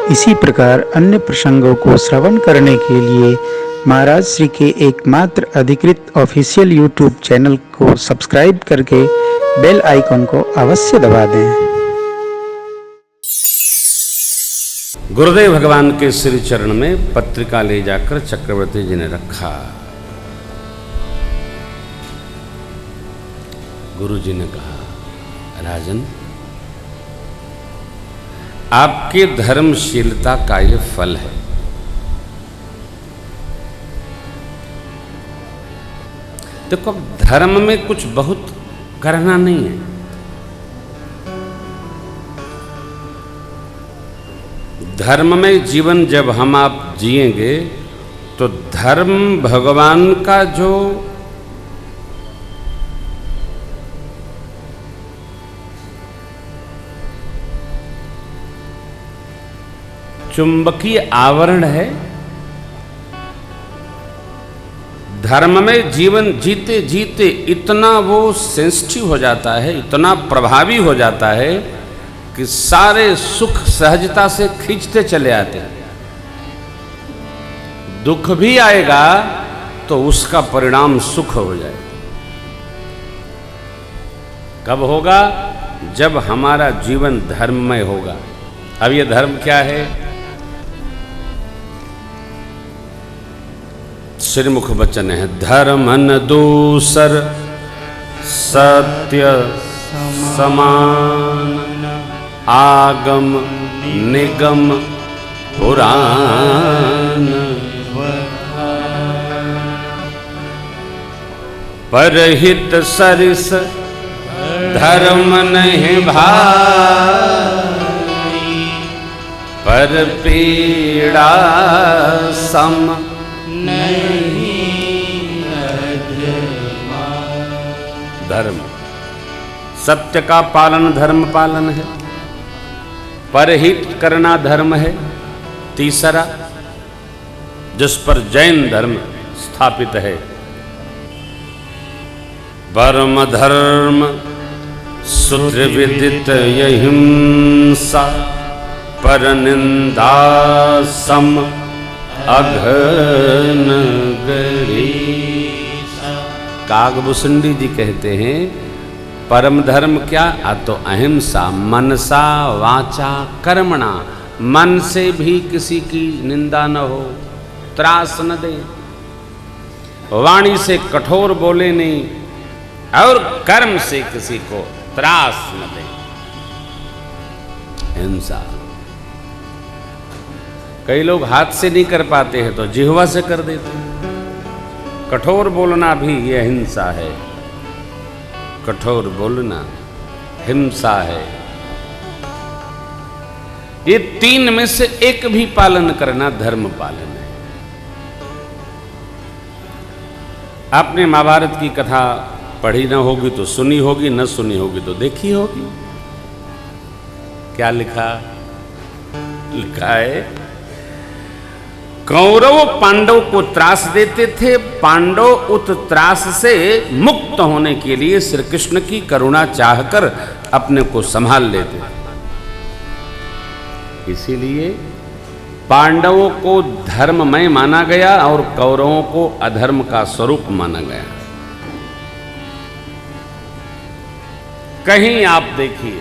इसी प्रकार अन्य प्रसंगों को श्रवण करने के लिए महाराज श्री के एकमात्र अधिकृत ऑफिशियल यूट्यूब चैनल को सब्सक्राइब करके बेल आइकन को अवश्य दबा दें। गुरुदेव भगवान के श्री चरण में पत्रिका ले जाकर चक्रवर्ती जी ने रखा। गुरु जी ने कहा, राजन, आपके धर्मशीलता का ये फल है। देखो, धर्म में कुछ बहुत करना नहीं है। धर्म में जीवन जब हम आप जिएंगे तो धर्म भगवान का जो चुंबकीय आवरण है, धर्म में जीवन जीते जीते इतना वो सेंसिटिव हो जाता है, इतना प्रभावी हो जाता है कि सारे सुख सहजता से खींचते चले आते हैं। दुख भी आएगा तो उसका परिणाम सुख हो जाएगा। कब होगा? जब हमारा जीवन धर्ममय होगा। अब ये धर्म क्या है? श्रीमुख वचन है, धर्म न दूसर सत्य समान आगम निगम पुराण परहित सरिस धर्म नहीं भाई पर पीड़ा सम नहीं। धर्म, सत्य का पालन धर्म पालन है, परहित करना धर्म है। तीसरा, जिस पर जैन धर्म स्थापित है, परम धर्म सूत्र विदित अहिंसा पर निंदा सम अघन गरीसा। कागभूषणी जी कहते हैं, परम धर्म क्या? तो अहिंसा, मनसा वाचा कर्मणा, मन से भी किसी की निंदा न हो, त्रास न दे, वाणी से कठोर बोले नहीं और कर्म से किसी को त्रास न दे। हिंसा, कई लोग हाथ से नहीं कर पाते हैं तो जिह्वा से कर देते हैं। कठोर बोलना भी यह हिंसा है। कठोर बोलना हिंसा है। ये तीन में से एक भी पालन करना धर्म पालन है। आपने महाभारत की कथा पढ़ी ना होगी तो सुनी होगी, न सुनी होगी तो देखी होगी। क्या लिखा? लिखा है, कौरव पांडव को त्रास देते थे, पांडव उत त्रास से मुक्त होने के लिए श्री कृष्ण की करुणा चाहकर अपने को संभाल लेते थे। इसीलिए पांडवों को धर्ममय माना गया और कौरवों को अधर्म का स्वरूप माना गया। कहीं आप देखिए,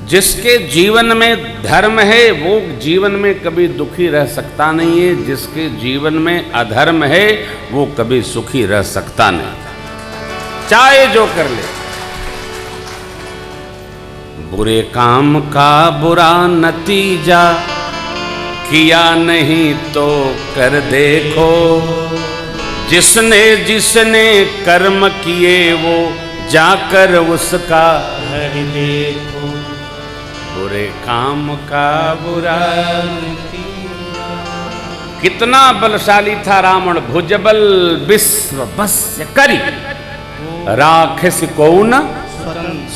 जिसके जीवन में धर्म है वो जीवन में कभी दुखी रह सकता नहीं है, जिसके जीवन में अधर्म है वो कभी सुखी रह सकता नहीं, चाहे जो कर ले। बुरे काम का बुरा नतीजा किया नहीं तो कर देखो, जिसने जिसने कर्म किए वो जाकर उसका हरि देखो। बुरे काम का बुरा नतीजा। कितना बलशाली था रावण, भुजबल विश्व बस्य करी, राक्षस को न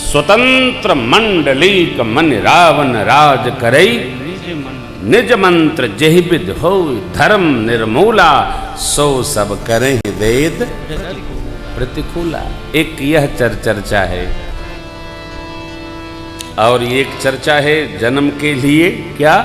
स्वतंत्र मंडलीक मन रावण राज करई, निज मंत्र जेहि विद हो धर्म निर्मूला, सो सब करें वेद प्रतिकूला। एक यह चर्चा है और एक चर्चा है जन्म के लिए क्या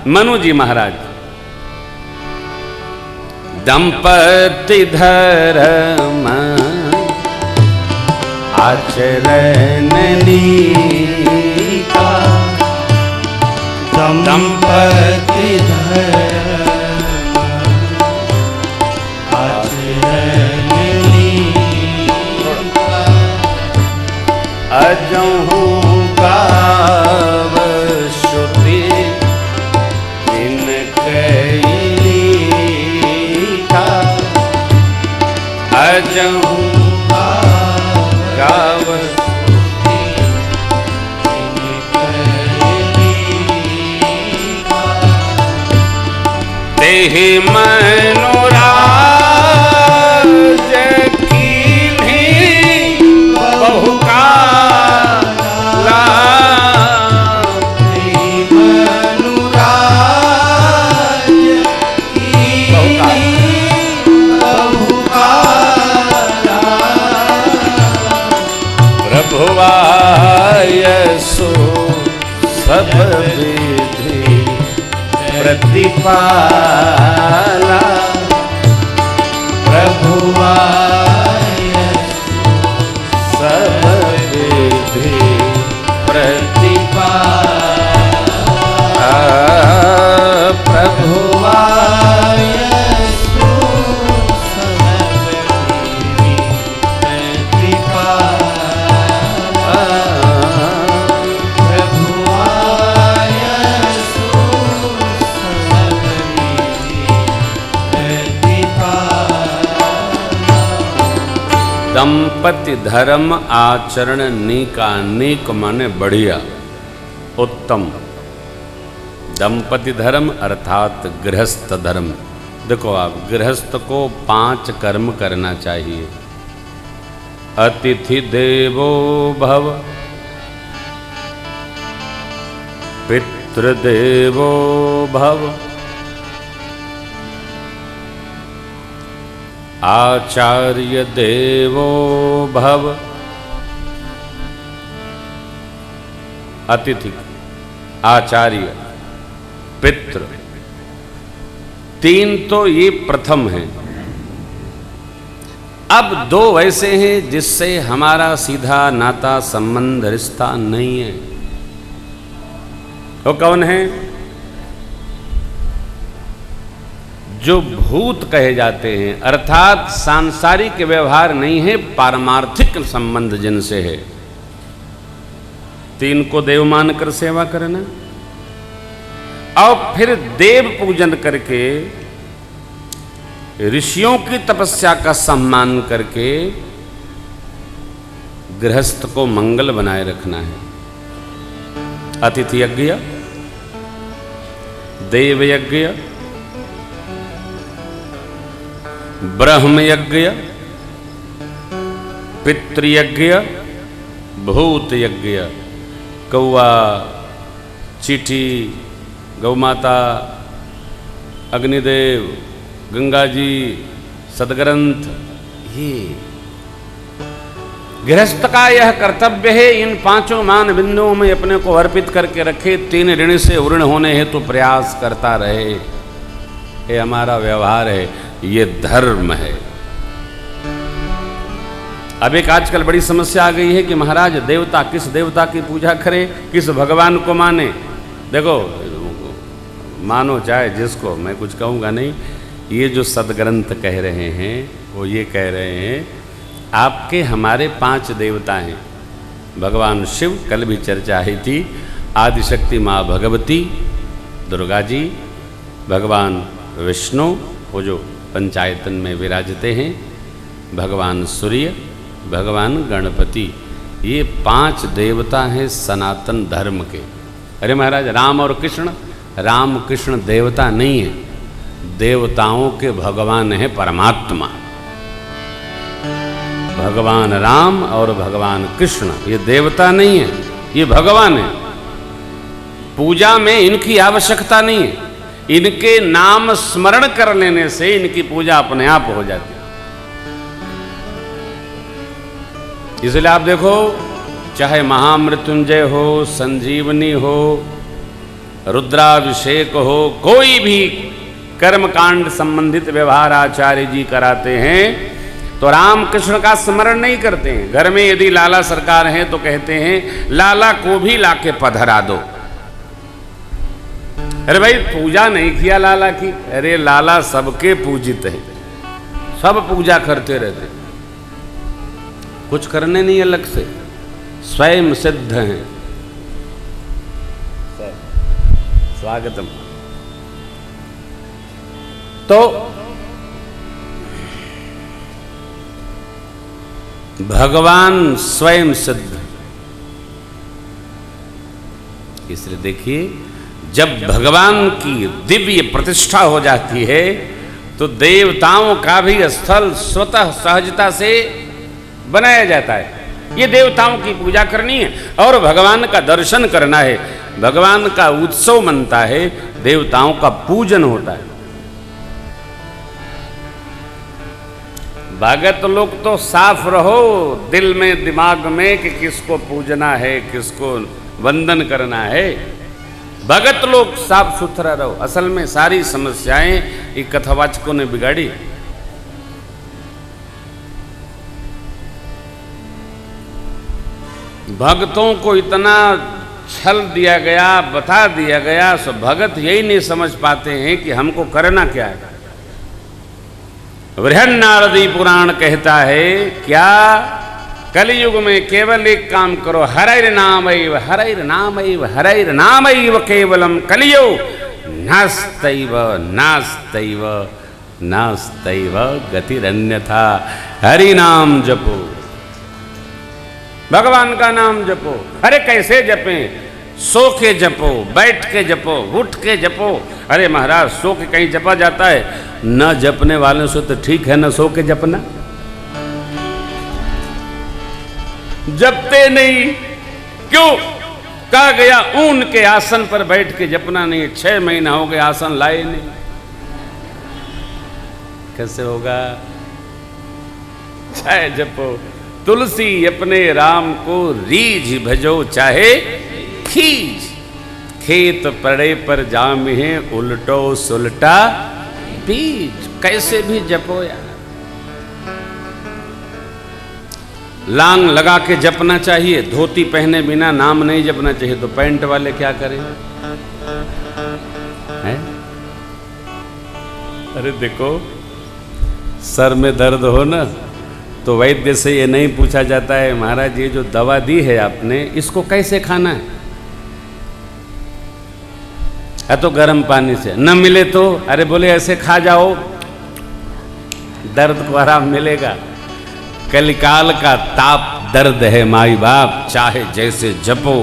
मनु जी महाराज, दंपति धर्म आचरण नीका, दंपति धर्म आचरण नीका, अजहू गाव श्रुति इन कैलिका, अजहू गाव श्रुति इन कैलिका, तेहि मनोराज कीन्ही बहुकाला, तेहि मनुराज कीन्ही बहुकाला, प्रभुआयसो सब विधि प्रतिपाला, प्रभुआयसो सब विधि प्रतिपाला, प्रभुआयसो सब विधि प्रतिपाला, प्रभुआयसो सब विधि प्रतिपाला। दंपति धर्म आचरण नीका, नीक माने बढ़िया, उत्तम। दंपति धर्म अर्थात गृहस्थ धर्म। देखो आप, गृहस्थ को 5 कर्म करना चाहिए। अतिथि देवो भव, पितृदेवो भव, आचार्य देवो भव। अतिथि, आचार्य, पितृ, 3 तो ये प्रथम है। अब 2 वैसे हैं जिससे हमारा सीधा नाता संबंध रिश्ता नहीं है। वो कौन है? जो भूत कहे जाते हैं, अर्थात सांसारिक व्यवहार नहीं है, पारमार्थिक संबंध जिनसे है। 3 को देव मानकर सेवा करना, और फिर देव पूजन करके, ऋषियों की तपस्या का सम्मान करके गृहस्थ को मंगल बनाए रखना है। अतिथि यज्ञ, देव यज्ञ, ब्रह्म यज्ञ, पितृयज्ञ, भूत यज्ञ। कौआ, चींटी, गौ माता, अग्निदेव, गंगा जी, सदग्रंथ, ये गृहस्थ का यह कर्तव्य है। इन 5 मान बिंदुओं में अपने को अर्पित करके रखे। 3 ऋण से उऋण होने हेतु तो प्रयास करता रहे। ये हमारा व्यवहार है, ये धर्म है। अब एक आजकल बड़ी समस्या आ गई है कि महाराज देवता, किस देवता की पूजा करें, किस भगवान को माने। देखो, मानो चाहे जिसको, मैं कुछ कहूँगा नहीं। ये जो सदग्रंथ कह रहे हैं वो ये कह रहे हैं आपके हमारे 5 देवता हैं। भगवान शिव, कल भी चर्चा ही थी, आदिशक्ति माँ भगवती दुर्गा जी, भगवान विष्णु वो जो पंचायतन में विराजते हैं, भगवान सूर्य, भगवान गणपति, ये 5 देवता हैं सनातन धर्म के। अरे महाराज, राम और कृष्ण, राम कृष्ण देवता नहीं है, देवताओं के भगवान है परमात्मा। भगवान राम और भगवान कृष्ण ये देवता नहीं है, ये भगवान है। पूजा में इनकी आवश्यकता नहीं है, इनके नाम स्मरण कर लेने से इनकी पूजा अपने आप हो जाती है। इसलिए आप देखो, चाहे महामृत्युंजय हो, संजीवनी हो, रुद्राभिषेक हो, कोई भी कर्मकांड संबंधित व्यवहार आचार्य जी कराते हैं तो राम कृष्ण का स्मरण नहीं करते हैं। घर में यदि लाला सरकार हैं तो कहते हैं लाला को भी लाके पधरा दो। अरे भाई पूजा नहीं किया लाला की, अरे लाला सबके पूजित है, सब पूजा करते रहते, कुछ करने नहीं अलग से, स्वयं सिद्ध हैं। स्वागतम। तो भगवान स्वयं सिद्ध, इसलिए देखिए जब भगवान की दिव्य प्रतिष्ठा हो जाती है तो देवताओं का भी स्थल स्वतः सहजता से बनाया जाता है। ये देवताओं की पूजा करनी है और भगवान का दर्शन करना है, भगवान का उत्सव मनता है, देवताओं का पूजन होता है। भगत लोग तो साफ रहो दिल में दिमाग में कि किसको पूजना है, किसको वंदन करना है। भगत लोग साफ सुथरा रहो। असल में सारी समस्याएं ये कथावाचकों ने बिगाड़ी। भक्तों को इतना छल दिया गया, बता दिया गया, सो भगत यही नहीं समझ पाते हैं कि हमको करना क्या है। बृहन्नारदी पुराण कहता है क्या, कलयुग में केवल एक काम करो, हरैर नामैव हरैर नामैव हरैर नामैव केवलम कलियो नास्तैव नास्तैव नास्तैव गतिरन्यथा। हरि नाम जपो, भगवान का नाम जपो। अरे कैसे जपें? सो के जपो, बैठ के जपो, उठ के जपो। अरे महाराज सो के कहीं जपा जाता है? न जपने वालों से तो ठीक है न सो के जपना। जपते नहीं, क्यों? कहा गया ऊन के आसन पर बैठ के जपना नहीं। 6 महीना हो गए आसन लाए नहीं, कैसे होगा? चाहे जपो। तुलसी अपने राम को रीझ भजो चाहे खींच, खेत पड़े पर जामिहे उल्टो सुलटा बीज। कैसे भी जपो यार, लांग लगा के जपना चाहिए। धोती पहने बिना नाम नहीं जपना चाहिए। तो पैंट वाले क्या करें? है? अरे देखो सर में दर्द हो ना तो वैद्य से ये नहीं पूछा जाता है महाराज ये जो दवा दी है आपने इसको कैसे खाना है? तो गर्म पानी से। न मिले तो अरे बोले ऐसे खा जाओ, दर्द को आराम मिलेगा। कलिकाल का ताप दर्द है माई बाप, चाहे जैसे जपो,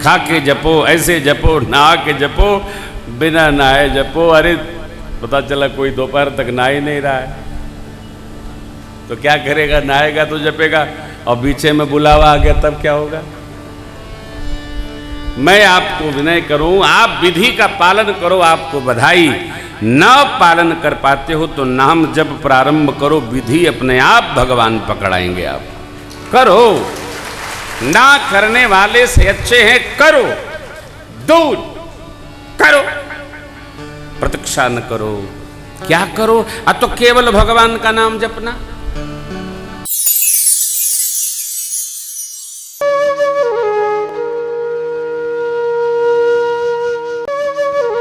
खा के जपो, ऐसे जपो, नहा के जपो, बिना नहाए जपो। अरे पता चला कोई दोपहर तक नहा ही नहीं रहा है तो क्या करेगा? नहाएगा तो जपेगा, और बीचे में बुलावा आ गया तब क्या होगा? मैं आपको विनय करूं, आप विधि का पालन करो, आपको बधाई। न पालन कर पाते हो तो नाम जप प्रारंभ करो, विधि अपने आप भगवान पकड़ाएंगे। आप करो, ना करने वाले से अच्छे हैं करो, दूर करो, प्रतीक्षा न करो। क्या करो? तो केवल भगवान का नाम जपना।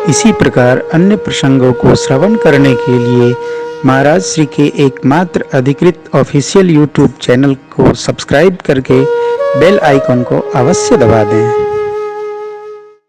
इसी प्रकार अन्य प्रसंगों को श्रवण करने के लिए महाराज श्री के एकमात्र अधिकृत ऑफिशियल यूट्यूब चैनल को सब्सक्राइब करके बेल आइकन को अवश्य दबा दें।